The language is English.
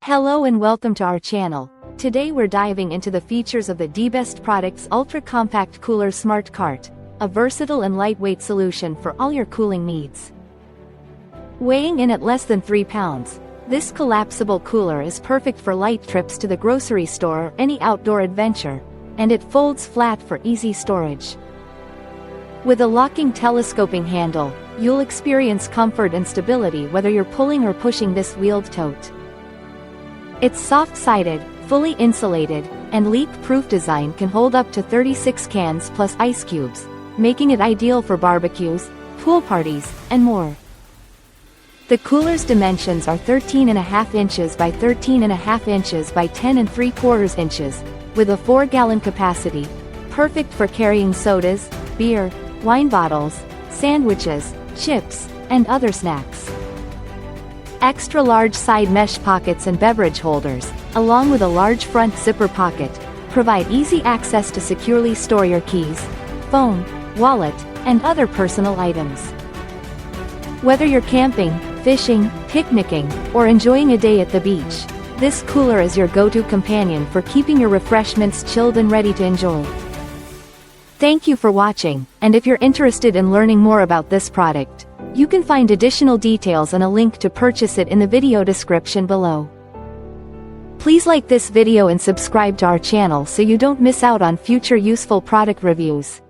Hello and welcome to our channel. Today we're diving into the features of the D-Best Products Ultra Compact Cooler Smart Cart, a versatile and lightweight solution for all your cooling needs. Weighing in at less than 3 pounds, this collapsible cooler is perfect for light trips to the grocery store or any outdoor adventure, and it folds flat for easy storage. With a locking telescoping handle, you'll experience comfort and stability whether you're pulling or pushing this wheeled tote. Its soft-sided, fully insulated, and leak-proof design can hold up to 36 cans plus ice cubes, making it ideal for barbecues, pool parties, and more. The cooler's dimensions are 13.5 inches by 13.5 inches by 10 3/4 inches, with a 4-gallon capacity, perfect for carrying sodas, beer, wine bottles, sandwiches, chips, and other snacks. Extra large side mesh pockets and beverage holders, along with a large front zipper pocket, provide easy access to securely store your keys, phone, wallet, and other personal items. Whether you're camping, fishing, picnicking, or enjoying a day at the beach, this cooler is your go-to companion for keeping your refreshments chilled and ready to enjoy. Thank you for watching, and if you're interested in learning more about this product, you can find additional details and a link to purchase it in the video description below. Please like this video and subscribe to our channel so you don't miss out on future useful product reviews.